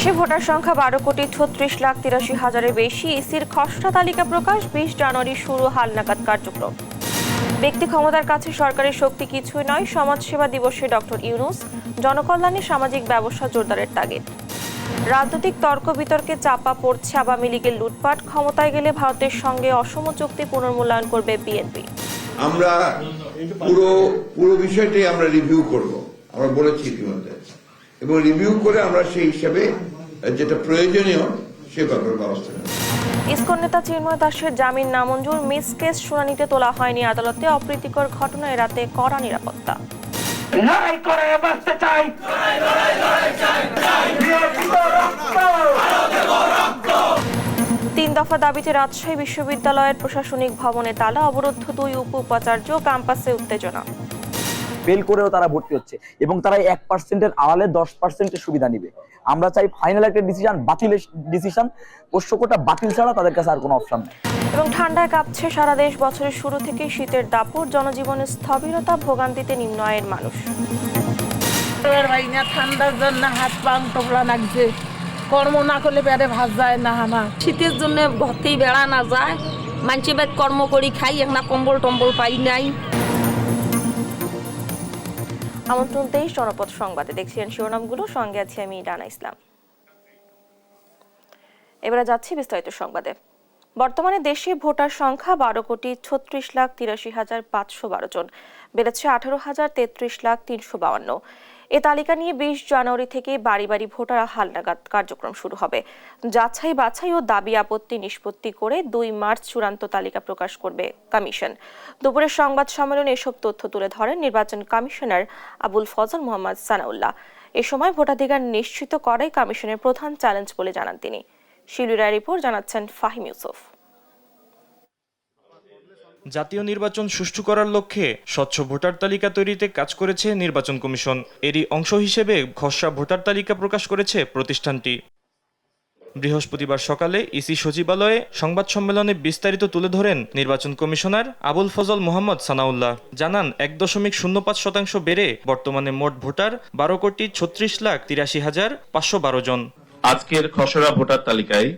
দেশে ভোটার সংখ্যা 12,36,83,000-এর বেশি। ইসির খসড়া তালিকা প্রকাশ। 20 জানুয়ারি শুরু হালনাগাদ কার্যক্রম। ব্যক্তি ক্ষমতার কাছে সরকারের শক্তি কিছুই নয়, সমাজসেবা দিবসে ডক্টর ইউনূস। জনকল্যাণে সামাজিক ব্যবস্থা জোরদারের তাগিদ। রাজনৈতিক তর্ক বিতর্কে চাপা পড়ছে আওয়ামী লীগের লুটপাট। ক্ষমতায় গেলে ভারতের সঙ্গে অসম চুক্তি পুনর্মূল্যায়ন করবে বিএনপি। আমরা পুরো বিষয়টাই আমরা রিভিউ করব, আমরা বলেছি ইতিমধ্যে, এবং রিভিউ করে আমরা সেই হিসাবে যেটা প্রয়োজনীয় সে ব্যাপারে ব্যবস্থা নেব। ইসকন নেতা চিন্ময় দাসের জামিন নামঞ্জুর। মিস কেস শুনানিতে তোলা হয়নি আদালতে। অপ্রীতিকর ঘটনা এড়াতে কড়া নিরাপত্তা। তিন দফা দাবিতে রাজশাহী বিশ্ববিদ্যালয়ের প্রশাসনিক ভবনে তালা। অবরুদ্ধ 2 উপাচার্য। ক্যাম্পাসে উত্তেজনা। ফেল করেও তারা ভর্তি হচ্ছে এবং তারা 1%-এর আড়ালে 10%-এর সুবিধা নিবে। আমরা চাই ফাইনাল একটা ডিসিশন, বাতিলের ডিসিশন। পোষ্যকোটা বাতিল ছাড়া তাদের কাছে আর কোনো অপশন নেই। এবং ঠান্ডায় কাঁপছে সারা দেশ। বছরের শুরু থেকে শীতের দাপট। জনজীবনে স্থবিরতা। ভোগান্তিতে নিম্ন আয়ের মানুষ। ঠান্ডার জন্য হাত পা তোলা লাগছে, কর্ম না করলে পেটে ভাত যায় না। শীতের জন্য ঘরতেই বেড়া না যায়, মানছি বেদ কর্ম করি খাই, একটা কম্বল টম্বল পাই নাই। আমন্ত্রণ 23 জনপদ সংবাদে। দেখছিলেন শিরোনামগুলো, সঙ্গে আছি আমি ডানা ইসলাম। এবারে যাচ্ছি বিস্তারিত সংবাদে। বর্তমানে দেশে ভোটার সংখ্যা 12,36,83,512 জন, বেড়েছে 18,33,352। এ তালিকা নিয়ে 20 জানুয়ারি থেকে বাড়ি বাড়ি ভোটার হালনাগাদ কার্যক্রম শুরু হবে। যাচাই বাছাই ও দাবি আপত্তি নিষ্পত্তি করে 2 মার্চ চূড়ান্ত তালিকা প্রকাশ করবে কমিশন। দুপুরের সংবাদ সম্মেলনে এসব তথ্য তুলে ধরেন নির্বাচন কমিশনার আবুল ফজল মোহাম্মদ সানাউল্লাহ। এ সময় ভোটাধিকার নিশ্চিত করাই কমিশনের প্রধান চ্যালেঞ্জ বলে জানান তিনি। শিলুরায় রিপোর্ট জানাচ্ছেন ফাহিম ইউসুফ। জাতীয় নির্বাচন সুষ্ঠু করার লক্ষ্যে স্বচ্ছ ভোটার তালিকা তৈরিতে কাজ করেছে নির্বাচন কমিশন। এরই অংশ হিসেবে খসড়া ভোটার তালিকা প্রকাশ করেছে প্রতিষ্ঠানটি। বৃহস্পতিবার সকালে ইসি সচিবালয়ে সংবাদ সম্মেলনে বিস্তারিত তুলে ধরেন নির্বাচন কমিশনার আবুল ফজল মোহাম্মদ সানাউল্লাহ। জানান 1.05% বেড়ে বর্তমানে মোট ভোটার 12,36,83,512 জন। আজকের খসড়া ভোটার তালিকায়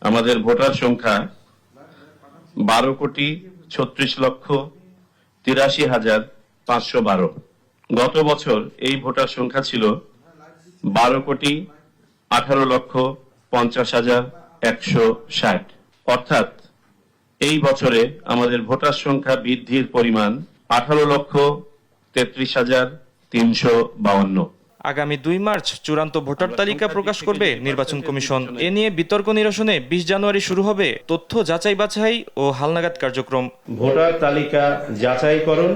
আমাদের ভোটার সংখ্যা 12,36,83,512। গত বছর এই ভোটার সংখ্যা ছিল 12,18,50,160। অর্থাৎ এই বছরে আমাদের ভোটার সংখ্যা বৃদ্ধির পরিমাণ 18,33,352। আগামী 2 মার্চ চূড়ান্ত ভোটার তালিকা প্রকাশ করবে নির্বাচন কমিশন। এ নিয়ে বিতর্ক নিরসনে 20 জানুয়ারি শুরু হবে তথ্য যাচাই বাছাই ও হালনাগাদ কার্যক্রম। ভোটার তালিকা যাচাইকরণ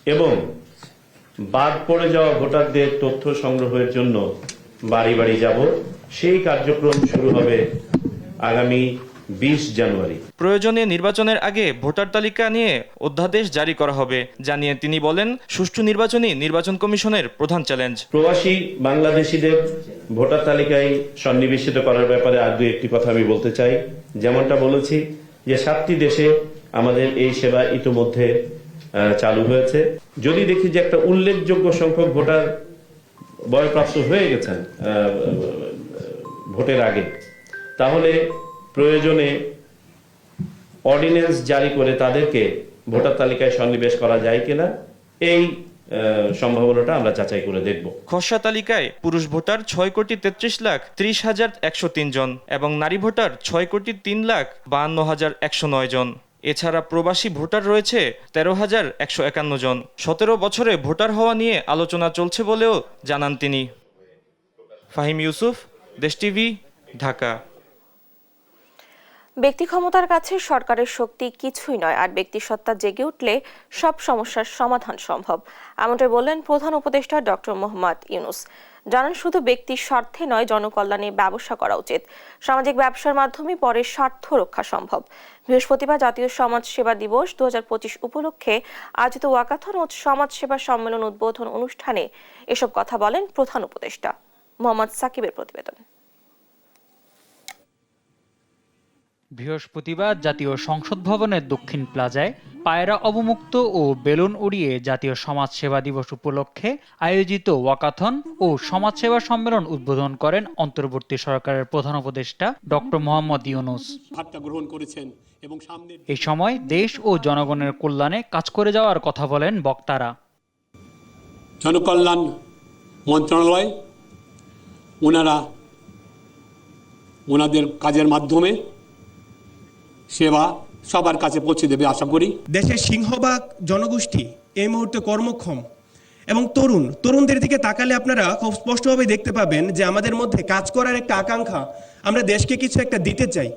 এবং বাদ পড়ে যাওয়া ভোটারদের তথ্য সংগ্রহের জন্য বাড়ি বাড়ি যাব, সেই কার্যক্রম শুরু হবে আগামী 20 জানুয়ারি। প্রয়োজনে নির্বাচনের আগে ভোটার তালিকা নিয়ে অধ্যাদেশ জারি করা হবে জানিয়ে তিনি বলেন, সুষ্ঠু নির্বাচনই নির্বাচন কমিশনের প্রধান চ্যালেঞ্জ। প্রবাসী বাংলাদেশিদের ভোটার তালিকায় সন্নিবেশিত করার ব্যাপারে আর দু একটি কথা আমি বলতে চাই। যেমনটা বলেছি যে 7টি দেশে আমাদের এই সেবা ইতিমধ্যে চালু হয়েছে। যদি দেখি যে একটা উল্লেখযোগ্য সংখ্যক ভোটার বয়প্রাপ্ত হয়ে গেছেন ভোটের আগে, তাহলে প্রয়োজনে অর্ডিন্যান্স জারি করে তাদেরকে ভোটার তালিকায় সন্নিবেশ করা যায় কিনা এই সম্ভাবনাটা আমরা যাচাই করে দেখব। খসড়া তালিকায় পুরুষ ভোটার 6,30,30,103 জন এবং নারী ভোটার 6,03,52,109 জন। এছাড়া প্রবাসী ভোটার রয়েছে 13,151 জন। 17 বছরে ভোটার হওয়া নিয়ে আলোচনা চলছে বলেও জানান তিনি। ফাহিম ইউসুফ, দেশ টিভি, ঢাকা। ব্যক্তি ক্ষমতার কাছে সরকারের শক্তি কিছুই নয়, আর ব্যক্তিসত্তা জেগে উঠলে সব সমস্যার সমাধান সম্ভব। এমনটাই বললেন প্রধান উপদেষ্টা ডক্টর মোহাম্মদ ইউনূস। জানান, শুধু ব্যক্তির স্বার্থে নয়, জনকল্যাণে ব্যবসা করা উচিত। সামাজিক ব্যবসার মাধ্যমে পরে স্বার্থ রক্ষা সম্ভব। বৃহস্পতিবার জাতীয় সমাজ সেবা দিবস 2025 উপলক্ষে আয়োজিত ওয়াকাথন ও সমাজ সেবা সম্মেলন উদ্বোধন অনুষ্ঠানে এসব কথা বলেন প্রধান উপদেষ্টা। মোহাম্মদ সাকিবের প্রতিবেদন। বৃহস্পতিবার জাতীয় সংসদ ভবনের দক্ষিণ প্লাজায় পায়রা অবমুক্ত ও বেলুন উড়িয়ে জাতীয় সমাজসেবা দিবস উপলক্ষে আয়োজিত ওয়াকাথন ও সমাজসেবা সম্মেলন উদ্বোধন করেন অন্তর্বর্তী সরকারের প্রধান উপদেষ্টা ডক্টর মোহাম্মদ ইউনূস। এই সময় দেশ ও জনগণের কল্যাণে কাজ করে যাওয়ার কথা বলেন বক্তারা। জনকল্যাণ মন্ত্রণালয় ওনাদের কাজের মাধ্যমে সেবা সবার কাছে পৌঁছে দেবে আশা করি। দেশের সিংহভাগ জনগোষ্ঠী এই মুহূর্তে কর্মক্ষম এবং তরুণদের দিকে তাকালে আপনারা খুব স্পষ্টভাবে দেখতে পাবেন যে আমাদের মধ্যে কাজ করার একটা আকাঙ্ক্ষা, আমরা দেশকে কিছু একটা দিতে চাই।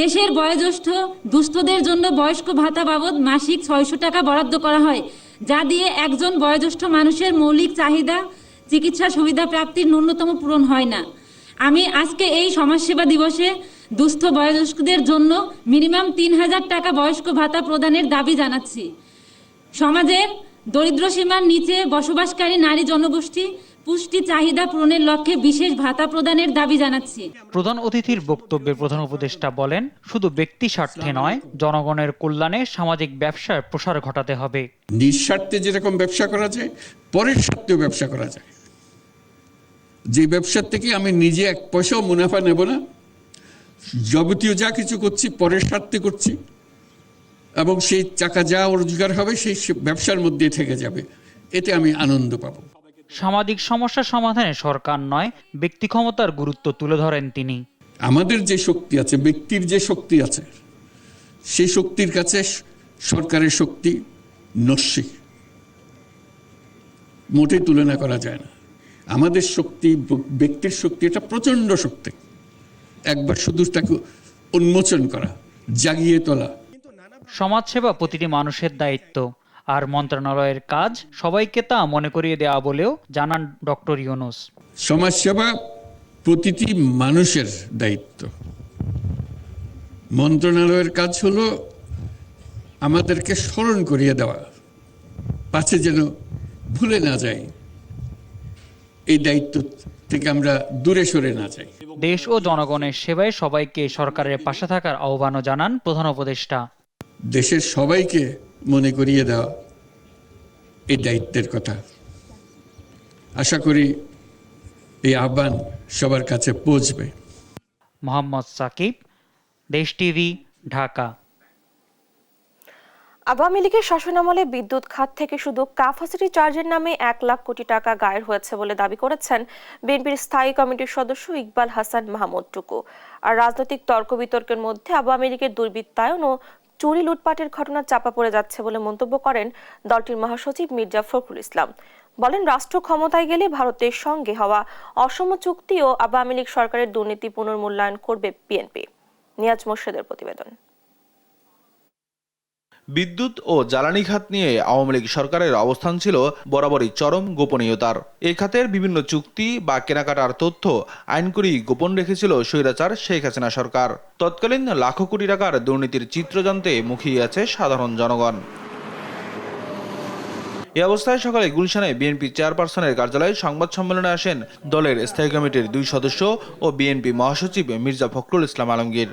দেশের বয়োজ্যেষ্ঠ দুস্থদের জন্য বয়স্ক ভাতা বাবদ মাসিক 600 টাকা বরাদ্দ করা হয়, যা দিয়ে একজন বয়োজ্যেষ্ঠ মানুষের মৌলিক চাহিদা চিকিৎসা সুবিধা প্রাপ্তির ন্যূনতম পূরণ হয় না। আমি আজকে এই সমাজসেবা দিবসে দুস্থ বয়োজ্যেষ্ঠদের জন্য মিনিমাম 3000 টাকা বয়স্ক ভাতা প্রদানের দাবি জানাচ্ছি। সমাজের দরিদ্র সীমার নিচে বসবাসকারী নারী জনগোষ্ঠী পুষ্টি চাহিদা পূরণের লক্ষ্যে বিশেষ ভাতা প্রদানের দাবি জানাচ্ছি। প্রধান অতিথির বক্তব্যে প্রধান উপদেষ্টা বলেন, শুধু ব্যক্তি স্বার্থে নয়, জনগণের কল্যাণে সামাজিক ব্যবসার প্রসার ঘটাতে হবে। নিঃস্বার্থে যেরকম ব্যবসা করা যায়, পরের স্বার্থেও ব্যবসা করা যায়। যে ব্যবসার থেকে আমি নিজে এক পয়সাও মুনাফা নেব না, যাবতীয় যা কিছু করছি পরের স্বার্থে করছি, এবং সেই টাকা যা রোজগার হবে সেই ব্যবসার মধ্যে থেকে যাবে, এতে আমি আনন্দ পাব। সামাজিক সমস্যা সমাধানে সরকার নয়, ব্যক্তি ক্ষমতার গুরুত্ব তুলে ধরেন তিনি। আমাদের যে শক্তি আছে, ব্যক্তির যে শক্তি আছে, সেই শক্তির কাছে সরকারের শক্তি নস্যি, মোটেই তুলনা করা যায় না। আমাদের শক্তি, ব্যক্তির শক্তি, এটা প্রচণ্ড শক্তি। একবার শুধু তাকে উন্মোচন করা, জাগিয়ে তোলা। সমাজসেবা প্রতিটি মানুষের দায়িত্ব, আর মন্ত্রণালয়ের কাজ সবাইকে তা মনে করিয়ে দেওয়া বলেও জানান ডক্টর ইউনূস। সমাজসেবা প্রতিটি মানুষের দায়িত্ব। মন্ত্রণালয়ের কাজ হলো আমাদেরকে স্মরণ করিয়ে দেওয়া, পাছে যেন ভুলে না যাই, এই দায়িত্ব থেকে আমরা দূরে সরে না যাই। দেশ ও জনগণের সেবায় সবাইকে সরকারের পাশে থাকার আহ্বানও জানান প্রধান উপদেষ্টা। দেশের সবাইকে মনে করিয়ে দেওয়া এই দায়িত্বের কথা। আশা করি এই আহ্বান সবার কাছে পৌঁছবে। মোহাম্মদ সাকিব, দেশ টিভি, ঢাকা। আওয়ামী লীগের শাসনামলে বিদ্যুৎ খাত থেকে শুধু ক্যাপাসিটি চার্জের নামে 1 লাখ কোটি টাকা গায়ের হয়েছে বলে দাবি করেছেন বিএনপির স্থায়ী কমিটির সদস্য ইকবাল হাসান মাহমুদ টুকু। আর রাজনৈতিক তর্ক বিতর্কের মধ্যে আওয়ামী লীগের দুর্বৃত্তায়ন ও চুরি লুটপাটের ঘটনা চাপা পড়ে যাচ্ছে বলে মন্তব্য করেন দলটির মহাসচিব মির্জা ফখরুল ইসলাম। বলেন, রাষ্ট্র ক্ষমতায় গেলে ভারতের সঙ্গে হওয়া অসম চুক্তি ও আওয়ামী লীগ সরকারের দুর্নীতি পুনর্মূল্যায়ন করবে বিএনপি। নিয়াজ মোর্শেদের প্রতিবেদন। বিদ্যুৎ ও জ্বালানি খাত নিয়ে আওয়ামী লীগ সরকারের অবস্থান ছিল বরাবরই চরম গোপনীয়তার। এই খাতের বিভিন্ন চুক্তি বা কেনাকাটার তথ্য আইন করেই গোপন রেখেছিল স্বৈরাচার শেখ হাসিনা সরকার। তৎকালীন লাখো কোটি টাকার দুর্নীতির চিত্র জানতে মুখিয়ে আছে সাধারণ জনগণ। এই অবস্থায় সকালে গুলশানে বিএনপি চেয়ারপারসনের কার্যালয়ে সংবাদ সম্মেলনে আসেন দলের স্থায়ী কমিটির 2 সদস্য ও বিএনপি মহাসচিব মির্জা ফখরুল ইসলাম আলমগীর।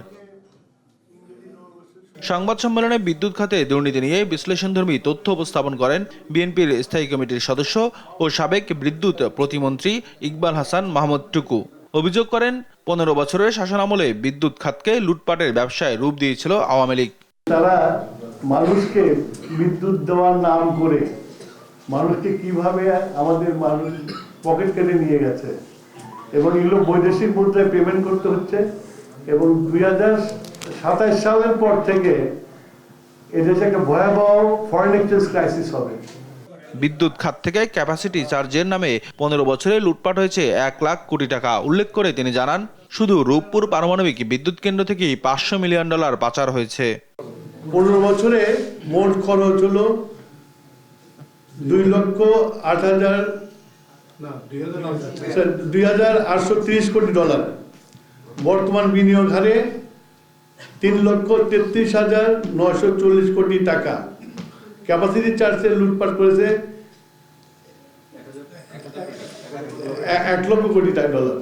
সংবাদ সম্মেলনে বিদ্যুৎ খাতে দুর্নীতি নিয়ে বিশ্লেষণধর্মী তথ্য উপস্থাপন করেন বিএনপির স্থায়ী কমিটির সদস্য ও সাবেক বিদ্যুৎ প্রতিমন্ত্রী ইকবাল হাসান মাহমুদ টুকু। অভিযোগ করেন, 15 বছরের শাসনামলে বিদ্যুৎ খাতকে লুটপাটের ব্যবসায় রূপ দিয়েছিল আওয়ামী লীগ। তারা মানুষকে বিদ্যুৎ দেওয়ার নাম করে মানুষকে কিভাবে আমাদের মানুষ পকেট কেটে নিয়ে গেছে, এবং এগুলো বৈদেশিক মুদ্রায় পেমেন্ট করতে হচ্ছে। এবং 2027 সালের পর থেকে এদেশে একটা ভয়াবহ ফরেন এক্সচেঞ্জ ক্রাইসিস হবে। বিদ্যুৎ খাত থেকে ক্যাপাসিটি চার্জের নামে 15 বছরে লুটপাট হয়েছে 1 লাখ কোটি টাকা উল্লেখ করে তিনি জানান, শুধু রূপপুর পারমাণবিক বিদ্যুৎ কেন্দ্র থেকেই $500 মিলিয়ন পাচার হয়েছে। 15 বছরে মোট খরচ হলো 2,0830 কোটি ডলার। বর্তমান বিনিয়োগ হারে 3,33,940 কোটি টাকা। ক্যাপাসিটি চার্জে লুটপাট করেছে 1 লক্ষ কোটি ডলার।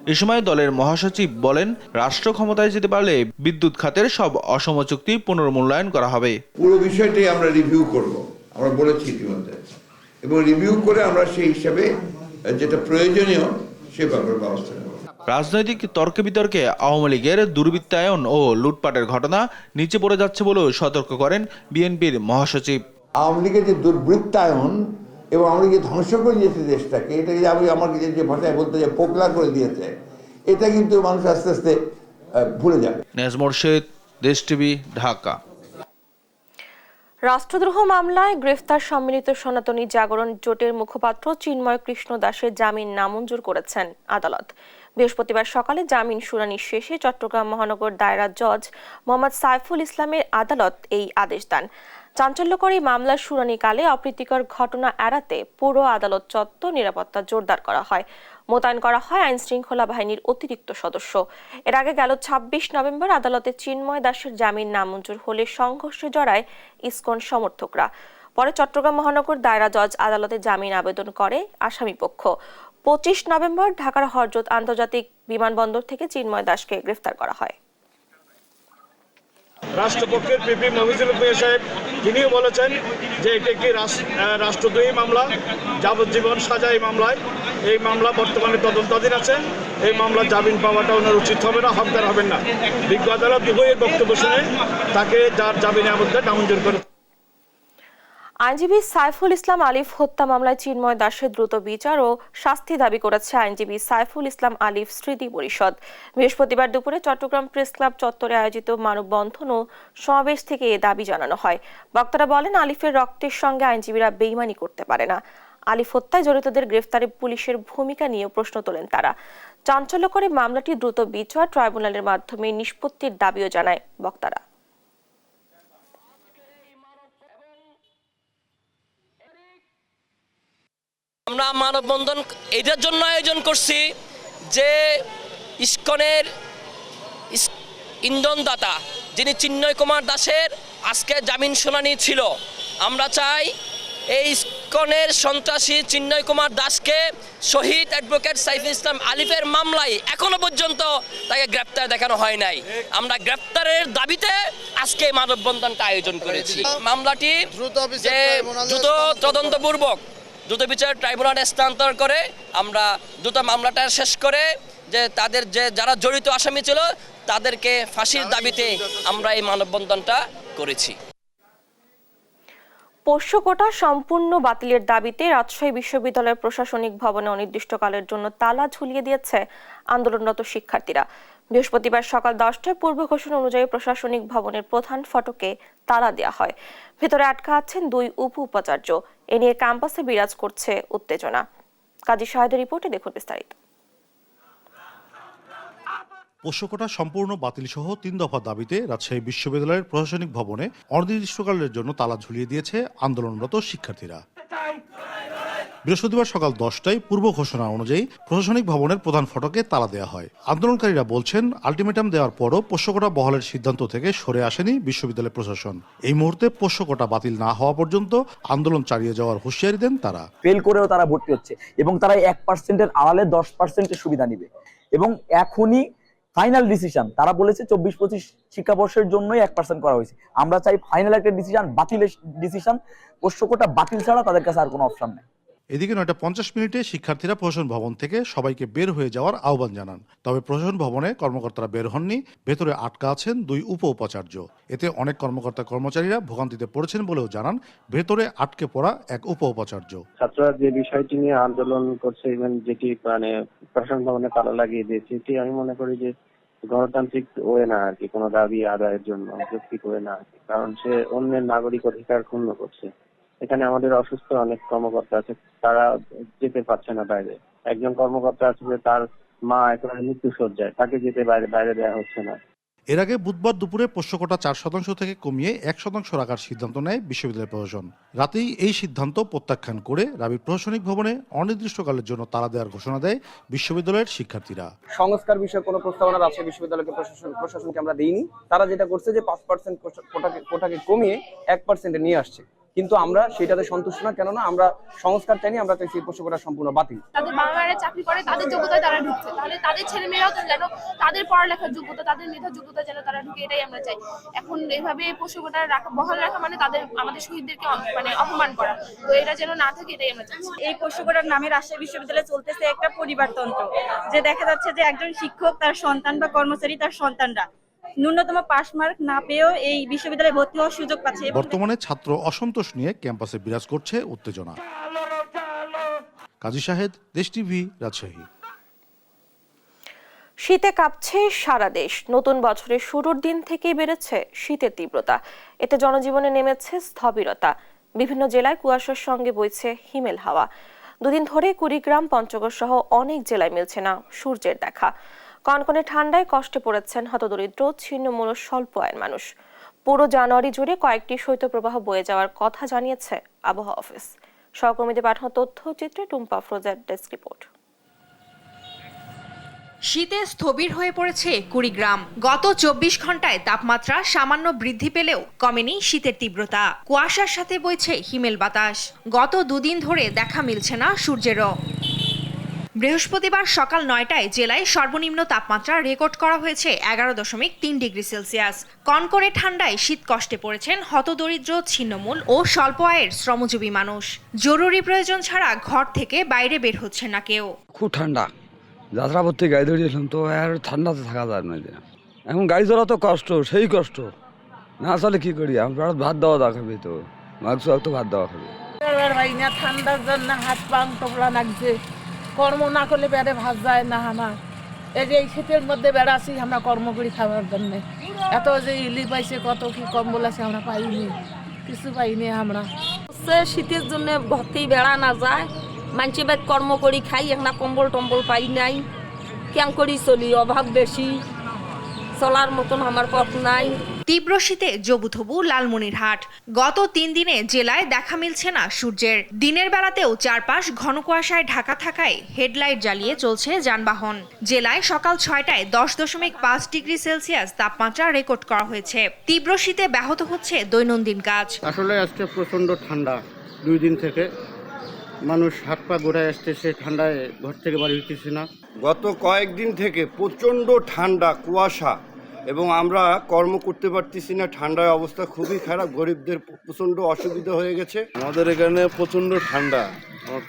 এ সময় দলের মহাসচিব বলেন, রাষ্ট্র ক্ষমতায় যেতে পারলে বিদ্যুৎ খাতের সব অসম চুক্তি পুনর্মূল্যায়ন করা হবে। পুরো বিষয়টাই আমরা রিভিউ করব, আমরা বলেছি ইতিমধ্যে, এবং রিভিউ করে আমরা সেই হিসাবে যেটা প্রয়োজনীয় সে ব্যাপারে ব্যবস্থা নেব। রাজনৈতিক তর্কে বিতর্কে আওয়ামী লীগের দুর্বৃত্তায়ন ও লুটপাটের ঘটনা নিচে পড়ে যাচ্ছে বলেও সতর্ক করেন বিএনপির মহাসচিব। আওয়ামী লীগের যে দুর্বৃত্তায়ন এবং আওয়ামী লীগের ধ্বংস করে দিয়েছে দেশটাকে, এটাকে আমাকে যে ভাষায় বলতে যে পোকলা করে দিয়েছে, এটা কিন্তু মানুষ আস্তে আস্তে ভুলে যাবে। নেজ মোরশেদ, দেশ টিভি, ঢাকা। রাষ্ট্রদ্রোহ মামলায় গ্রেফতার সম্মিলিত সনাতনী জাগরণ জোটের মুখপাত্র চিন্ময় কৃষ্ণ দাসের জামিন নামঞ্জুর করেছেন আদালত। বৃহস্পতিবার সকালে জামিন শুনানি শেষে চট্টগ্রাম মহানগর দায়রা জজ মোহাম্মদ সাইফুল ইসলামের আদালত এই আদেশ দেন। চাঞ্চল্যকর এই মামলার শুনানিকালে অপ্রীতিকর ঘটনা এড়াতে পুরো আদালত চত্বর নিরাপত্তা জোরদার করা হয়। মোতায়েন করা হয় আইন শৃঙ্খলা বাহিনীর অতিরিক্ত সদস্য। এর আগে গেল ২৬ নভেম্বর আদালতে চিন্ময় দাসের জামিন নামঞ্জুর হলে সংঘর্ষে জড়ায় ইসকন সমর্থকরা। পরে চট্টগ্রাম মহানগর দায়রা জজ আদালতে জামিন আবেদন করে আসামিপক্ষ। ২৫ নভেম্বর ঢাকার হযরত আন্তর্জাতিক বিমানবন্দর থেকে চিন্ময় দাসকে গ্রেফতার করা হয়। রাষ্ট্রপক্ষের পিপি মফিজুল মিয়া সাহেব তিনিও বলেছেন যে এটি একটি রাষ্ট্রদ্রোহী মামলা, যাবজ্জীবন সাজা এই মামলায়। এই মামলা বর্তমানে তদন্তাধীন আছে। এই মামলা জামিন পাওয়াটা ওনার উচিত হবে না, হকদার হবেন না। বিজ্ঞ আদালত উভয়ের বক্তব্য শুনে তাকে যার জামিনের আবেদন নামঞ্জুর করে। আইনজীবী সাইফুল ইসলাম আলিফ হত্যা মামলায় চিন্ময় দাসের দ্রুত বিচার ও শাস্তি দাবি করেছে আইনজীবী সাইফুল ইসলাম আলিফ স্মৃতি পরিষদ। বৃহস্পতিবার দুপুরে চট্টগ্রাম প্রেস ক্লাব চত্বরে আয়োজিত মানববন্ধন ও সমাবেশ থেকে এ দাবি জানানো হয়। বক্তারা বলেন, আলিফের রক্তের সঙ্গে আইনজীবীরা বেইমানি করতে পারে না। আলিফ হত্যায় জড়িতদের গ্রেফতারে পুলিশের ভূমিকা নিয়ে প্রশ্ন তোলেন তারা। চাঞ্চল্যকর মামলাটি দ্রুত বিচার ট্রাইব্যুনালের মাধ্যমে নিষ্পত্তির দাবিও জানায় বক্তারা। আমরা মানববন্ধন এটার জন্য আয়োজন করছি যে ইসকনের ইন্ধনদাতা যিনি চিন্ময় কুমার দাসের আজকে জামিন শুনানি ছিল। আমরা চাই এই ইসকনের সন্ত্রাসী চিন্ময় কুমার দাসকে শহীদ অ্যাডভোকেট সাইফুল ইসলাম আলিফের মামলায় এখনো পর্যন্ত তাকে গ্রেপ্তার দেখানো হয় নাই। আমরা গ্রেপ্তারের দাবিতে আজকে মানববন্ধনটা আয়োজন করেছি। মামলাটি দ্রুত তদন্তপূর্বক দ্রুত বিচার ট্রাইব্যুনালে স্থানান্তর করে আমরা দ্রুত মামলাটা শেষ করে যে তাদের যারা জড়িত আসামি ছিল তাদেরকে ফাঁসির দাবিতে আমরা এই মানববন্ধনটা করেছি। পোষ্য কোটা সম্পূর্ণ বাতিলের দাবিতে রাজশাহী বিশ্ববিদ্যালয়ের প্রশাসনিক ভবনে অনির্দিষ্টকালের জন্য তালা ঝুলিয়ে দিয়েছে আন্দোলনরত শিক্ষার্থীরা। বৃহস্পতিবার সকাল 10টায় পূর্ব ঘোষণা অনুযায়ী প্রশাসনিক ভবনের প্রধান ফটকে তালা দেওয়া হয়। ভেতরে আটকা আছেন 2 উপাচার্য। এ নিয়ে ক্যাম্পাসে বিরাজ করছে উত্তেজনা। কাজী শাহেদের রিপোর্টে দেখুন বিস্তারিত। পোষ্য কোটা সম্পূর্ণ বাতিল সহ 3 দফা দাবিতে রাজশাহী বিশ্ববিদ্যালয়ের প্রশাসনিক ভবনে অনির্দিষ্টকালের জন্য তালা ঝুলিয়ে দিয়েছে আন্দোলনরত শিক্ষার্থীরা। বৃহস্পতিবার সকাল 10টায় পূর্ব ঘোষণা অনুযায়ী প্রশাসনিক ভবনের প্রধান ফটকে তালা দেওয়া হয়। আন্দোলনকারীরা বলছেন, আলটিমেটাম দেওয়ার পরও পোষ্য কোটা বহালের সিদ্ধান্ত থেকে সরে আসেনি বিশ্ববিদ্যালয় প্রশাসন। এই মুহূর্তে পোষ্য কোটা বাতিল না হওয়া পর্যন্ত আন্দোলন চালিয়ে যাওয়ার হুঁশিয়ারি দেন তারা। ফেল করেও তারা ভর্তি হচ্ছে এবং তারা 1%-এর আড়ালে 10%-এর সুবিধা নিবে এবং এখনই ফাইনাল ডিসিশন তারা বলেছে 24-25 শিক্ষাবর্ষের জন্যই 1% করা হয়েছে। আমরা চাই ফাইনাল একটা ডিসিশন, বাতিলের ডিসিশন। পোষ্য কোটা বাতিল ছাড়া তাদের কাছে আর কোনো অপশন নেই। এদিকে 9:50 শিক্ষার্থীরা প্রশাসন ভবন থেকে সবাইকে বের হয়ে যাওয়ার আহ্বান জানান। তবে প্রশাসন ভবনে কর্মকর্তারা বের হননি। ভেতরে আটকা আছেন 2 উপাচার্য। এতে অনেক কর্মকর্তা কর্মচারীরা ভোগান্তিতে পড়েছেন বলেও জানান ভেতরে আটকে পড়া এক উপাচার্য। ছাত্ররা যে বিষয়টি নিয়ে আন্দোলন করছে, ইভেন যেটি প্রশাসন ভবনে তালা লাগিয়ে দিয়েছে, এটি আমি মনে করি যে গণতান্ত্রিক ওয়ে না আর কি, কোনো দাবি আদায়ের জন্য যৌক্তিক ওয়ে না আর কি। কারণ সে অন্যের নাগরিক অধিকার ক্ষুণ্ণ করছে। এখানে আমাদের অসুস্থ অনেক কর্মকর্তা আছে, তারা যেতে পারছে না বাইরে। একজন কর্মকর্তা আছে যে তার মা এখন মৃত্যুশয্যায়, তাকে যেতে বাইরে দেওয়া হচ্ছে না। এর আগে বুধবার দুপুরে পোষ্য কোটা 4% থেকে কমিয়ে 1% রাখার সিদ্ধান্ত নেয় বিশ্ববিদ্যালয় প্রশাসন। রাতেই এই সিদ্ধান্ত প্রত্যাখ্যান করে রাবির প্রশাসনিক ভবনে অনির্দিষ্টকালের জন্য তালা দেওয়ার ঘোষণা দেয় বিশ্ববিদ্যালয়ের শিক্ষার্থীরা। সংস্কার বিষয়ে কোনো প্রস্তাবনা রাজশাহী বিশ্ববিদ্যালয়কে প্রশাসনকে আমরা দিইনি। তারা যেটা করছে যে 5% কোটাকে কমিয়ে 1%-এ নিয়ে আসছে। কিন্তু আমরা সেটাতে সন্তুষ্ট না, কেননা আমরা সংস্কার চাইনি, আমরা চাইছি এই পোষ্য কোটা সম্পূর্ণ বাতিল। তাদের বাবা মায়েরা চাকরি করে, তাদের যোগ্যতায় তারা ঢুকছে, তাহলে তাদের ছেলে মেয়েরাও তো যেন তাদের পড়ালেখার যোগ্যতা, তাদের মেধার যোগ্যতা যেন তারা ঢুকে, এটাই আমরা চাই। এখন এভাবে পোষ্য কোটা বহাল রাখা মানে আমাদের শহীদদেরকে মানে অপমান করা, তো এটা যেন না থাকে, এটাই আমরা চাইছি। এই পোষ্য কোটার নামে রাজশাহী বিশ্ববিদ্যালয়ে চলতেছে একটা পরিবারতন্ত্র, যে দেখা যাচ্ছে যে একজন শিক্ষক, তার সন্তান বা কর্মচারী, তার সন্তানরা ন্যূনতম পাস মার্ক না পেয়েও এই বিশ্ববিদ্যালয়ে ভর্তি হওয়ার সুযোগ পাচ্ছে। বর্তমানে ছাত্র অসন্তোষ নিয়ে ক্যাম্পাসে বিরাজ করছে উত্তেজনা। কাজী শাহেদ, দেশ টিভি, রাজশাহী। শীতে কাঁপছে সারা দেশ। নতুন বছরের শুরুর দিন থেকেই বেড়েছে শীতের তীব্রতা, এতে জনজীবনে নেমেছে স্থবিরতা। বিভিন্ন জেলায় কুয়াশার সঙ্গে বইছে হিমেল হাওয়া। দুদিন ধরে কুড়িগ্রাম, পঞ্চগড় সহ অনেক জেলায় মিলছে না সূর্যের দেখা। কনকনে ঠান্ডায় কষ্টে পড়েছেন হতদরিদ্র, ছিন্নমূল, স্বল্প আয়ের মানুষ। পুরো জানুয়ারি জুড়ে কয়েকটি শৈত্যপ্রবাহ বয়ে যাওয়ার কথা জানিয়েছে আবহাওয়া অফিস। সহকর্মীদের পাঠানো তথ্যচিত্রে টুম্পা আফরোজার ডেস্ক রিপোর্ট। শীতে স্থবির হয়ে পড়েছে কুড়িগ্রাম। গত 24 ঘন্টায় তাপমাত্রা সামান্য বৃদ্ধি পেলেও কমেনি শীতের তীব্রতা। কুয়াশার সাথে বইছে হিমেল বাতাস। গত দুদিন ধরে দেখা মিলছে না সূর্যেরও। বৃহস্পতিবার সকাল 9টায় জেলায় সর্বনিম্ন তাপমাত্রা রেকর্ড করা হয়েছে 11.3 ডিগ্রি সেলসিয়াস। কনকনে ঠান্ডায় শীত কষ্টে পড়েছেন হতদরিদ্র, ছিন্নমূল ও স্বল্প আয়ের শ্রমজীবী মানুষ। জরুরি প্রয়োজন ছাড়া ঘর থেকে বাইরে বের হচ্ছে না কেউ। খুব ঠান্ডা, যাত্রাপথে গাড়ি ধরিয়েছিলাম তো আর ঠান্ডাতে থাকা যায় না। এখন গাড়ি চলা তো কষ্ট, সেই কষ্ট না চলে কি করি, আমরা ভাত দেওয়া দেখাবে তো মাংস তো ভাত দেওয়া খাবে। ঠান্ডার জন্য হাত পা তোপলা লাগছে, কর্ম না করলে পেটে ভাত যায় না আমার। এই যে এই শীতের মধ্যে বেড়াচ্ছি আমরা কর্ম করি খাবার জন্য, এত যে ইলি পাইছে, কত কি কম্বল আছে আমরা পাইনি, কিছু পাইনি আমরা। শীতের জন্য ঘরতেই বেড়া না যায়, মানছি বেদ কর্ম করি খাই, একটা কম্বল টম্বল পাই নাই, কেন করি চলি, অভাব বেশি, চলার মতন আমার পথ নাই। তীব্র শীতে জবুথবু লালমনিরহাট। গত 3 দিনে জেলায় দেখা মিলছে না সূর্যের। দিনের বেলাতেও চারপাশ ঘন কুয়াশায় ঢাকা থাকায় হেডলাইট জ্বালিয়ে চলছে যানবাহন। জেলায় সকাল 6টায় 10.5 ডিগ্রি সেলসিয়াস তাপমাত্রা রেকর্ড করা হয়েছে। তীব্র শীতে ব্যাহত হচ্ছে দৈনন্দিন কাজ। আসলে আজকে প্রচন্ড ঠান্ডা, 2 দিন থেকে মানুষ হাত পা গোড়ায় আসতেছে, ঠান্ডায় ঘর থেকে বাড়ি হইতেছে না। গত কয়েকদিন থেকে প্রচণ্ড ঠান্ডা, কুয়াশা, এবং আমরা কর্ম করতে পারতেছি না। ঠান্ডার অবস্থা খুবই খারাপ, গরিবদের প্রচণ্ড অসুবিধা হয়ে গেছে। আমাদের এখানে প্রচণ্ড ঠান্ডা,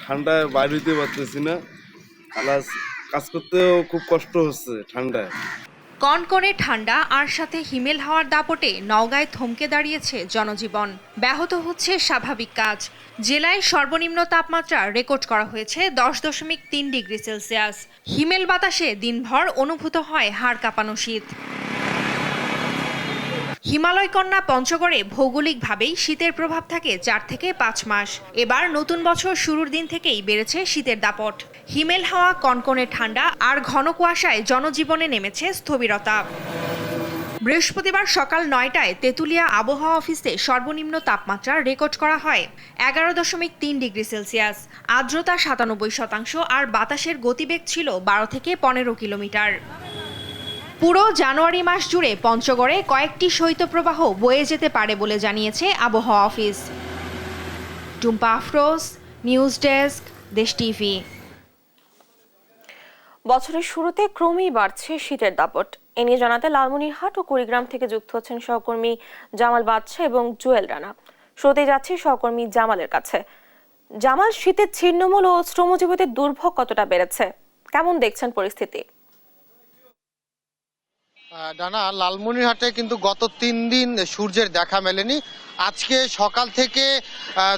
ঠান্ডায় বাইরে হইতে পারতেছি না, প্লাস কাজ করতেও খুব কষ্ট হচ্ছে ঠান্ডায়। কনকনে ঠান্ডা আর সাথে হিমেল হাওয়ার দাপটে নওগাঁয় থমকে দাঁড়িয়েছে জনজীবন। ব্যাহত হচ্ছে স্বাভাবিক কাজ। জেলায় সর্বনিম্ন তাপমাত্রা রেকর্ড করা হয়েছে 10.3 ডিগ্রি সেলসিয়াস। হিমেল বাতাসে দিনভর অনুভূত হয় হাড় কাঁপানো শীত। হিমালয় কন্যা পঞ্চগড়ে ভৌগোলিকভাবেই শীতের প্রভাব থাকে 4 থেকে 5 মাস। এবার নতুন বছর শুরুর দিন থেকেই বেড়েছে শীতের দাপট। হিমেল হাওয়া, কনকনে ঠান্ডা আর ঘন কুয়াশায় জনজীবনে নেমেছে স্থবিরতা। বৃহস্পতিবার সকাল 9টায় তেঁতুলিয়া আবহাওয়া অফিসে সর্বনিম্ন তাপমাত্রা রেকর্ড করা হয় 11.3 ডিগ্রি সেলসিয়াস। আর্দ্রতা 97% আর বাতাসের গতিবেগ ছিল 12 থেকে 15 কিলোমিটার। পুরো জানুয়ারি মাস জুড়ে পঞ্চগড়ে কয়েকটি শৈত্যপ্রবাহ বয়ে যেতে পারে বলে জানিয়েছে আবহাওয়া office. Tumpa Afroz, news desk, দেশ টিভি। বছরের শুরুতে ক্রমেই বাড়ছে শীতের দাপট। এ নিয়ে জানাতে লালমনিরহাট ও কুড়িগ্রাম থেকে যুক্ত হচ্ছেন সহকর্মী জামাল বাদশা এবং জুয়েল রানা। শুরুতেই যাচ্ছি সহকর্মী জামালের কাছে। জামাল, শীতের ছিন্নমূল ও শ্রমজীবীদের দুর্ভোগ কতটা বেড়েছে, কেমন দেখছেন পরিস্থিতি? ডানা, লালমনিরহাটে কিন্তু গত 3 দিন সূর্যের দেখা মেলেনি। আজকে সকাল থেকে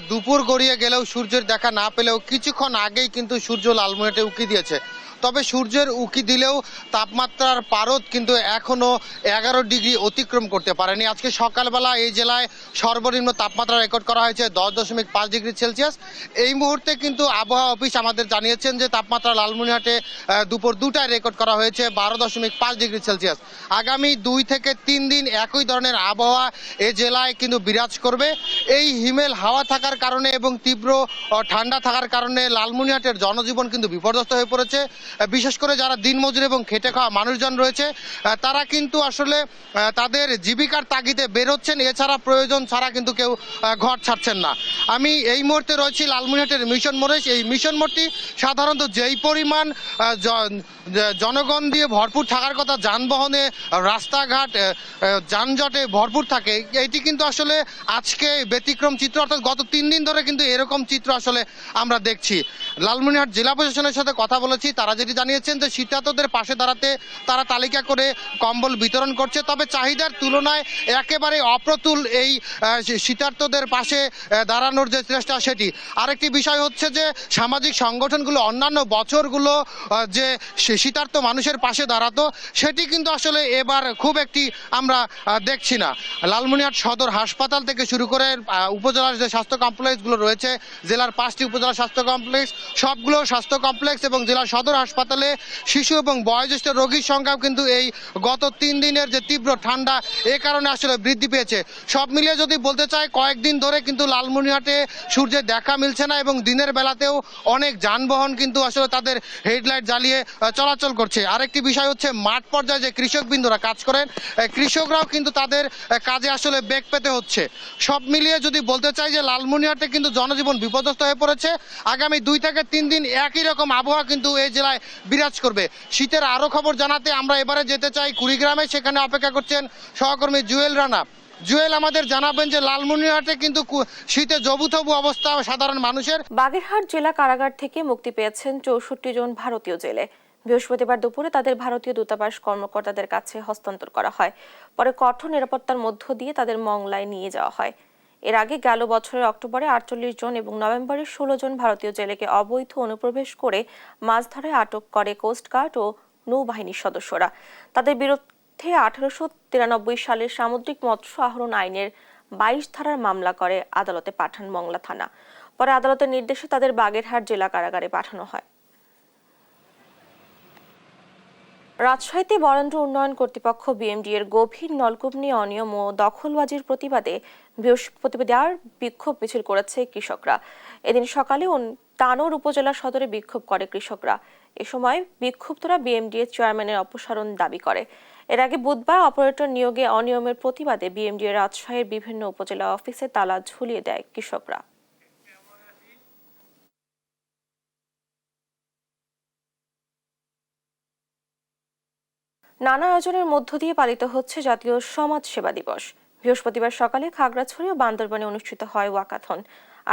দুপুর গড়িয়ে গেলেও সূর্যের দেখা না পেলেও কিছুক্ষণ আগেই কিন্তু সূর্য লালমনিরহাটে উঁকি দিয়েছে। তবে সূর্যের উঁকি দিলেও তাপমাত্রার পারদ কিন্তু এখনো 11 ডিগ্রি অতিক্রম করতে পারেনি। আজকে সকালবেলা এই জেলায় সর্বনিম্ন তাপমাত্রা রেকর্ড করা হয়েছে 10.5 ডিগ্রি সেলসিয়াস। এই মুহূর্তে কিন্তু আবহাওয়া অফিস আমাদের জানিয়েছেন যে তাপমাত্রা লালমনিরহাটে দুপুর 2টায় রেকর্ড করা হয়েছে 12.5 ডিগ্রি সেলসিয়াস। আগামী 2 থেকে 3 দিন একই ধরনের আবহাওয়া এ জেলায় কিন্তু বিরাজ করবে। এই হিমেল হাওয়া থাকার কারণে এবং তীব্র ঠান্ডা থাকার কারণে লালমনিরহাটের জনজীবন কিন্তু বিপর্যস্ত হয়ে পড়েছে। বিশেষ করে যারা দিনমজুর এবং খেটে খাওয়া মানুষজন রয়েছে তারা কিন্তু আসলে তাদের জীবিকার তাগিদে বেরোচ্ছেন, এছাড়া প্রয়োজন ছাড়া কিন্তু কেউ ঘর ছাড়ছেন না। আমি এই মুহূর্তে রয়েছি লালমনিরহাটের মিশন মোড়ে। এই মিশন মোড়টি সাধারণত যেই পরিমাণ জনগণ দিয়ে ভরপুর থাকার কথা, যানবাহনে রাস্তাঘাট যানজটে ভরপুর থাকে, এটি কিন্তু আসলে আজকে ব্যতিক্রম চিত্র, অর্থাৎ গত 3 দিন ধরে কিন্তু এরকম চিত্র আসলে আমরা দেখছি। লালমনিরহাট জেলা প্রশাসনের সাথে কথা বলেছি, তারা যেটি জানিয়েছেন যে শীতার্তদের পাশে দাঁড়াতে তারা তালিকা করে কম্বল বিতরণ করছে, তবে চাহিদার তুলনায় একেবারে অপ্রতুল এই শীতার্তদের পাশে দাঁড়ানোর যে চেষ্টা সেটি। আরেকটি বিষয় হচ্ছে যে সামাজিক সংগঠনগুলো অন্যান্য বছরগুলো যে শীতার্ত মানুষের পাশে দাঁড়াতো সেটি কিন্তু আসলে এবার খুব একটি আমরা দেখছি না। লালমনিরহাট সদর হাসপাতাল থেকে শুরু করে উপজেলার যে স্বাস্থ্য কমপ্লেক্সগুলো রয়েছে, জেলার 5টি উপজেলা স্বাস্থ্য কমপ্লেক্স, সবগুলো স্বাস্থ্য কমপ্লেক্স এবং জেলার সদর হাসপাতালে শিশু এবং বয়োজ্যেষ্ঠ রোগীর সংখ্যাও কিন্তু এই গত 3 দিনের যে তীব্র ঠান্ডা এ কারণে আসলে বৃদ্ধি পেয়েছে। সব মিলিয়ে যদি বলতে চাই, কয়েকদিন ধরে কিন্তু লালমনিরহাটে সূর্যের দেখা মিলছে না এবং দিনের বেলাতেও অনেক যানবাহন কিন্তু আসলে তাদের হেডলাইট জ্বালিয়ে চলাচল করছে। আরেকটি বিষয় হচ্ছে মাঠ পর্যায়ে যে কৃষকবৃন্দরা কাজ করেন, কৃষকরাও কিন্তু তাদের কাজে আসলে বেগ পেতে হচ্ছে। সব মিলিয়ে যদি বলতে চাই যে লালমনিরহাটে কিন্তু জনজীবন বিপর্যস্ত হয়ে পড়েছে। আগামী 2 থেকে 3 দিন একই রকম আবহাওয়া কিন্তু এই জেলায় বিরাজ করবে। শীতের আরও খবর জানাতে আমরা এবারে যেতে চাই কুড়িগ্রামে, সেখানে অপেক্ষা করছেন সহকর্মী জুয়েল রানা। জুয়েল, আমাদের জানাবেন যে লালমনিরহাটে কিন্তু শীতে জবুথবু অবস্থা সাধারণ মানুষের। বাগেরহাট জেলা কারাগার থেকে মুক্তি পেয়েছেন 64 জন ভারতীয় জেলে। বৃহস্পতিবার দুপুরে তাদের ভারতীয় দূতাবাস কর্মকর্তাদের কাছে হস্তান্তর করা হয়। পরে কঠোর নিরাপত্তার মধ্য দিয়ে তাদের মংলায় নিয়ে যাওয়া হয়। এর আগে গেল বছরের অক্টোবরে 48 জন এবং নভেম্বরে 16 জন ভারতীয় জেলেকে অবৈধ অনুপ্রবেশ করে মাছ ধরায় আটক করে কোস্টগার্ড ও নৌবাহিনীর সদস্যরা। তাদের বিরুদ্ধে 1893 সালের সামুদ্রিক মৎস্য আহরণ আইনের 22 ধারার মামলা করে আদালতে পাঠান মংলা থানা। পরে আদালতের নির্দেশে তাদের বাগেরহাট জেলা কারাগারে পাঠানো হয়। রাজশাহীতে বরেন্দ্র উন্নয়ন কর্তৃপক্ষ বিএমডি এর গভীর নলকূপ নিয়ে অনিয়ম ও দখলবাজির প্রতিবাদে বৃহস্পতিবার বিক্ষোভ মিছিল করেছে কৃষকরা। এদিন সকালে তানোর উপজেলা সদরে বিক্ষোভ করে কৃষকরা। এ সময় বিক্ষুব্ধরা বিএমডি এর চেয়ারম্যানের অপসারণ দাবি করে। এর আগে বুধবার অপারেটর নিয়োগে অনিয়মের প্রতিবাদে বিএমডি এর রাজশাহীর বিভিন্ন উপজেলা অফিসে তালা ঝুলিয়ে দেয় কৃষকরা। নানা আয়োজনের মধ্য দিয়ে পালিত হচ্ছে জাতীয় সমাজ সেবা দিবস। বৃহস্পতিবার সকালে খাগড়াছড়ি ও বান্দরবানে অনুষ্ঠিত হয় ওয়াকাথন।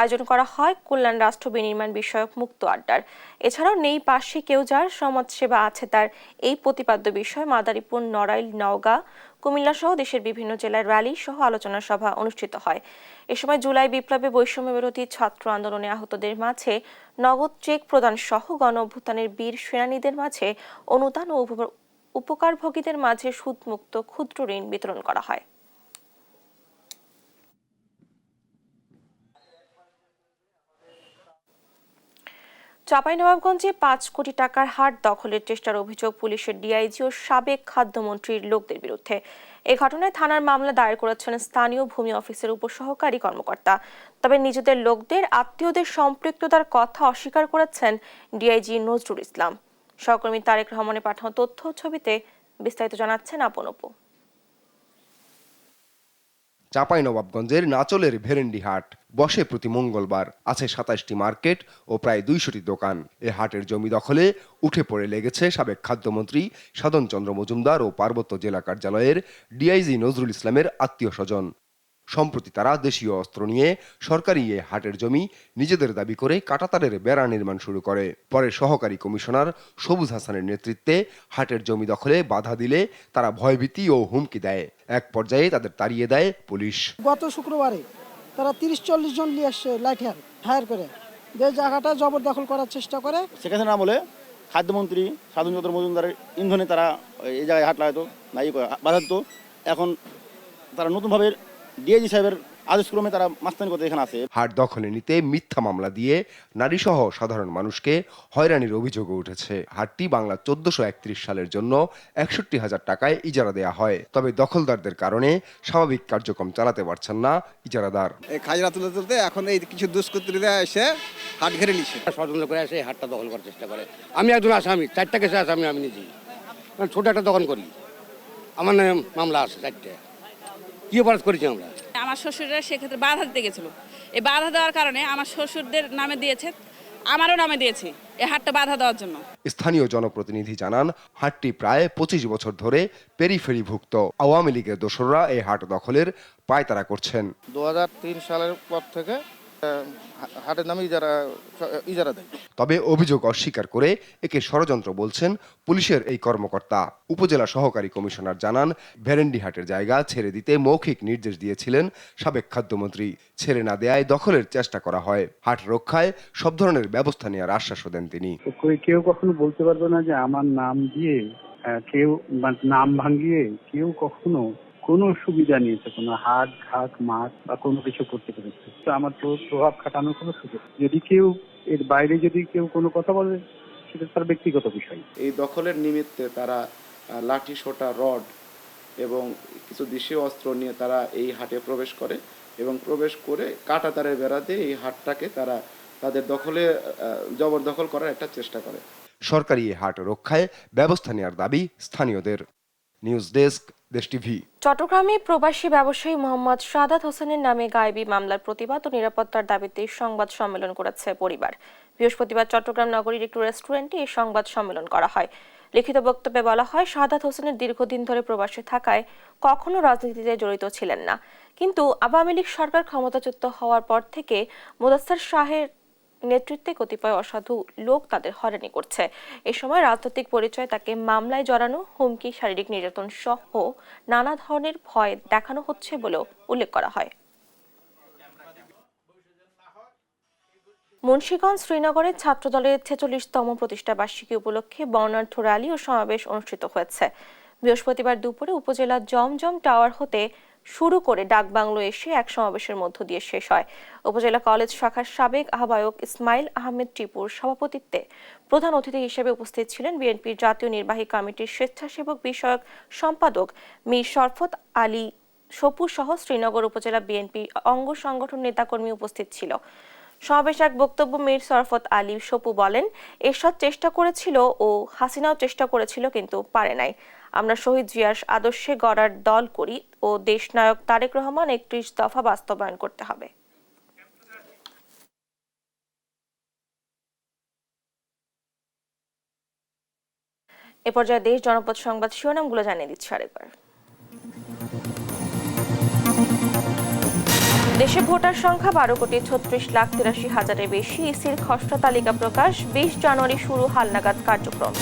আয়োজন করা হয় কল্যাণ রাষ্ট্র বিনির্মাণ বিষয়ক মুক্ত আড্ডার। এছাড়াও নেই পাশে কেউ যার সমাজ সেবা আছে তার এই প্রতিপাদ্য বিষয় মাদারীপুর, নড়াইল, নওগাঁ, কুমিল্লা সহ দেশের বিভিন্ন জেলায় র্যালি সহ আলোচনা সভা অনুষ্ঠিত হয়। এ সময় জুলাই বিপ্লবে বৈষম্য বিরোধী ছাত্র আন্দোলনে আহতদের মাঝে নগদ চেক প্রদান সহ গণ অভ্যুত্থানের বীর সেনানীদের মাঝে অনুদান ও উপকারভোগীদের মাঝে সুদমুক্ত ক্ষুদ্র ঋণ বিতরণ করা হয়। চাঁপাইনবাবগঞ্জে 5 কোটি টাকার হাট দখলের চেষ্টার অভিযোগ পুলিশের ডিআইজি ও সাবেক খাদ্যমন্ত্রীর লোকদের বিরুদ্ধে। এই ঘটনায় থানার মামলা দায়ের করেছেন স্থানীয় ভূমি অফিসের উপসহকারী কর্মকর্তা। তবে নিজেদের লোকদের আত্মীয়দের সম্পৃক্ততার কথা অস্বীকার করেছেন ডিআইজি নজরুল ইসলাম। সহকর্মী তারেক রহমানের পাঠানো তথ্য ছবিতে বিস্তারিত জানাচ্ছেন আপন অপু। চাঁপাইনবাবগঞ্জের নাচলের ভেরেন্ডি হাট বসে প্রতি মঙ্গলবার। আছে 27টি মার্কেট ও প্রায় 200টি দোকান। এ হাটের জমি দখলে উঠে পড়ে লেগেছে সাবেক খাদ্যমন্ত্রী সাধন চন্দ্র মজুমদার ও পার্বত্য জেলা কার্যালয়ের ডিআইজি নজরুল ইসলামের আত্মীয় স্বজন। সম্প্রতি তারা দেশীয় অস্ত্র নিয়ে সরকারি এ হাটের জমি নিজেদের দাবি করে কাঁটাতারের বেড়া নির্মাণ শুরু করে। পরে সহকারী কমিশনার সবুজ হাসানের নেতৃত্বে হাটের জমি দখলে বাধা দিলে তারা ভয়ভীতি ও হুমকি দেয়। এক পর্যায়ে তাদের তাড়িয়ে দেয় পুলিশ। গত শুক্রবারে তারা 30-40 জন নিয়ে আসছে লাঠি ফায়ার করে যে জায়গাটা জবরদখল করার চেষ্টা করে। সেখানে নাম বলে খাদ্যমন্ত্রী সাধন চন্দ্র মজুমদারের ইন্ধনে তারা এই জায়গায় হাট লাগাতো না বাধা দিত। এখন তারা নতুনভাবে ডিআইজি সাহেবের আদেশক্রমে তারা মাস্তানি করতে এখানে আছে। হাট দখলে নিতে মিথ্যা মামলা দিয়ে নারীসহ সাধারণ মানুষকে হয়রানির অভিযোগও উঠেছে। হাটটি বাংলা 1431 সালের জন্য 61,000 টাকায় ইজারা দেয়া হয়। তবে দখলদারদের কারণে স্বাভাবিক কার্যক্রম চালাতে পারছেন না ইজারাদার। এই খাজনা তুলতে তুলতে এখন এই কিছু দুষ্কৃতীরা এসে হাট ঘেরে নিচ্ছে, ষড়যন্ত্র করে এসে হাটটা দখল করার চেষ্টা করে। আমি একজন আসামি, 4টা কেসে আসামি আমি নিজেই। ছোট একটা দোকান করি, আমার নামে মামলা আছে 4টে। কি অপরাধ করেছি আমরা? আমার শ্বশুররা সেক্ষেত্রে বাধা দিতে গেছিল। এই বাধা দেওয়ার কারণে আমার শ্বশুরদের নামে দিয়েছে, আমারও নামে দিয়েছে এই হাটটা বাধা দেওয়ার জন্য। স্থানীয় জনপ্রতিনিধি জানান, হাটটি প্রায় 25 বছর ধরে পেরিফেরিভুক্ত। আওয়ামী লীগের দোসররা এই হাট দখলের পায়তারা করছেন। 2003 সালের পর থেকে হাটের নামে ইজারা দেয়। তবে অভিযোগ অস্বীকার করে একে ষড়যন্ত্র বলছেন পুলিশের এই কর্মকর্তা। উপজেলা সহকারী কমিশনার জানান, ভেরেন্ডি হাটের জায়গা ছেড়ে দিতে মৌখিক নির্দেশ দিয়েছিলেন সাবেক খাদ্যমন্ত্রী। ছেড়ে না দেয়ায় দখলের চেষ্টা করা হয়। হাট রক্ষায় সব ধরনের ব্যবস্থা নেওয়ার আশ্বাস দেন তিনি। কেউ কখনো বলতে পারবে না যে আমার নাম দিয়ে কেউ নাম ভাঙিয়ে কেউ কখনো কোনো সুবিধা নিয়েছে, কোনো হাট ঘাট মাঠ বা কোনো কিছু করতে পেরেছে। তো আমার প্রভাব খাটানোর কোনো সুযোগ, যদি কেউ এর বাইরে যদি কেউ কোনো কথা বলে সেটা তার ব্যক্তিগত বিষয়। এই দখলের নিমিত্তে তারা লাঠি সোটা রড এবং কিছু দেশীয় অস্ত্র নিয়ে তারা এই হাটে প্রবেশ করে এবং প্রবেশ করে কাঁটাতারের বেড়া দিয়ে এই হাটটাকে তারা তাদের দখলে জবরদখল করার একটা চেষ্টা করে। সরকারি এই হাট রক্ষায় ব্যবস্থা নেওয়ার দাবি স্থানীয়দের। নিউজ ডেস্ক, দেশ টিভি। চট্টগ্রামে প্রবাসী ব্যবসায়ী মোহাম্মদ সাদাত হোসেনের নামে গায়েবী মামলার প্রতিবাদ ও নিরাপত্তার দাবিতে সংবাদ সম্মেলন করেছে পরিবার। বৃহস্পতিবার চট্টগ্রাম নগরীর একটি রেস্টুরেন্টে এই সংবাদ সম্মেলন করা হয়। লিখিত বক্তব্যে বলা হয়, সাদাত হোসেনের দীর্ঘদিন ধরে প্রবাসে থাকায় কখনো রাজনীতিতে জড়িত ছিলেন না, কিন্তু আওয়ামী লীগ সরকার ক্ষমতাচ্যুত হওয়ার পর থেকে মোদাস্সার শাহের নেতৃত্বে কতিপয় অসাধু লোক তাদের হয়রানি করছে। এ সময় রাজনৈতিক পরিচয় তাকে মামলায় জড়ানো, হুমকি, শারীরিক নির্যাতন সহ নানা ধরনের ভয় দেখানো হচ্ছে বলেও উল্লেখ করা হয়। মুন্সিগঞ্জ শ্রীনগরের ছাত্রদলের 46তম প্রতিষ্ঠা বার্ষিকী উপলক্ষে বর্ণাঢ্য র্যালি ও সমাবেশ অনুষ্ঠিত হয়েছে। বৃহস্পতিবার দুপুরে উপজেলা জমজম টাওয়ার হতে শুরু করে ডাকবাংলো এসে এক সমাবেশের মধ্য দিয়ে শেষ হয়। উপজেলা কলেজ শাখার সাবেক আহ্বায়ক ইসমাইল আহমেদ টিপুর সভাপতিত্বে প্রধান অতিথি হিসেবে উপস্থিত ছিলেন বিএনপির জাতীয় নির্বাহী কমিটির স্বেচ্ছাসেবক বিষয়ক সম্পাদক মীর শরফত আলী সপু সহ শ্রীনগর উপজেলা বিএনপি অঙ্গ সংগঠন নেতাকর্মী উপস্থিত ছিল। সমাবেশে এক বক্তব্য মীর শরফত আলী সপু বলেন, এরশাদ চেষ্টা করেছিল ও হাসিনাও চেষ্টা করেছিল, কিন্তু পারে নাই। আমরা শহীদ জিয়ার আদর্শে গড়ার দল করি ও দেশনায়ক তারেক রহমান 31 দফা বাস্তবায়ন করতে হবে। এ পর্যায়ে দেশ জনপদ সংবাদ শিরোনামগুলো জানিয়ে দিচ্ছি আরেকবার। দেশে ভোটার সংখ্যা 12,36,83,000-এর বেশি। ইসির খসড়া তালিকা প্রকাশ। 20 জানুয়ারি শুরু হালনাগাদ কার্যক্রম।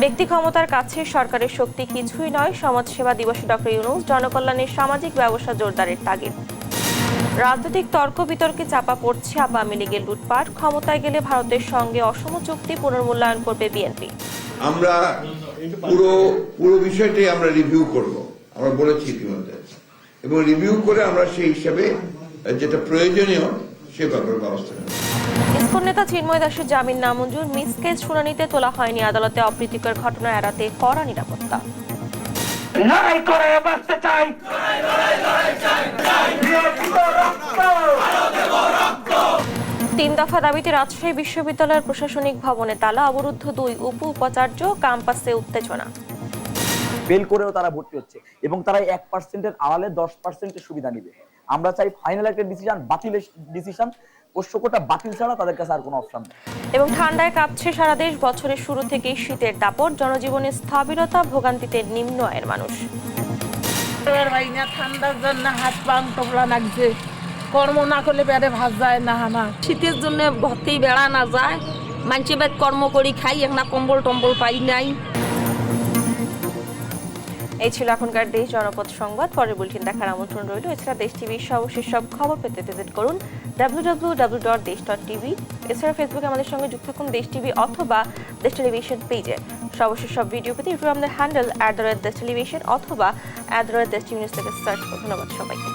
ব্যক্তি ক্ষমতার কাছে সরকারের শক্তি কিছুই নয়। সমাজসেবা দিবসে ডক্টর ইউনূস জনকল্যাণের সামাজিক ব্যবস্থা জোরদারের তাগিদ। রাজনৈতিক তর্ক বিতর্কে চাপা পড়ছে আওয়ামী লীগের লুটপাট। ক্ষমতায় গেলে ভারতের সঙ্গে অসম চুক্তি পুনর্মূল্যায়ন করবে বিএনপি। আমরা পুরো বিষয়টি আমরা রিভিউ করব, আমরা বলেছি ইতিমধ্যে, এবং রিভিউ করে আমরা সেই হিসাবে যেটা প্রয়োজনীয় সে ব্যাপারে ব্যবস্থা নেব। ইসকন নেতা চিন্ময় দাসের জামিন নামঞ্জুর। মিস কেস শুনানিতে তোলা হয়নি আদালতে। অপ্রীতিকর ঘটনা এড়াতে কড়া নিরাপত্তা। তিন দফা দাবিতে রাজশাহী বিশ্ববিদ্যালয়ের প্রশাসনিক ভবনে তালা। অবরুদ্ধ 2 উপাচার্য। ক্যাম্পাসে উত্তেজনা। বেল করেও তারা ভর্তি হচ্ছে এবং তারা 1%-এর আড়ালে 10%-এর সুবিধা নিবে। আমরা চাই ফাইনাল একটা ডিসিশন, বাতিলের ডিসিশন। পোষ্যকোটা বাতিল ছাড়া তাদের কাছে আর কোনো অপশন নেই। এবং ঠান্ডায় কাঁপছে সারা দেশ। বছরের শুরু থেকেই শীতের দাপট। জনজীবনে স্থবিরতা, ভোগান্তিতে নিম্ন আয়ের মানুষ। ঠান্ডার জন্য হাত পা তোলা লাগছে, কর্ম না করলে পেটে ভাত যায় না। আমার শীতের জন্য ঘরতেই বেড়া না যায়, মানুষের বাদ কর্ম করি খাই, এখন কম্বল টম্বল পাই নাই। এই ছিল এখনকার দেশ জনপদ সংবাদ। পরের বুলেটিন দেখার আমন্ত্রণ রইল। এছাড়া দেশ টিভির সর্বশেষ সব খবর পেতে ভিজিট করুন www.desh.tv। এছাড়া ফেসবুকে আমাদের সঙ্গে যুক্ত থাকুন দেশ টিভি অথবা দেশ টেলিভিশন পেজে। সর্বশেষ সব ভিডিও পেতে ইউটিউবে আমাদের হ্যান্ডেল @দেশ টেলিভিশন অথবা @দেশ টিভি নিউজ থেকে সার্চ করুন। ধন্যবাদ সবাইকে।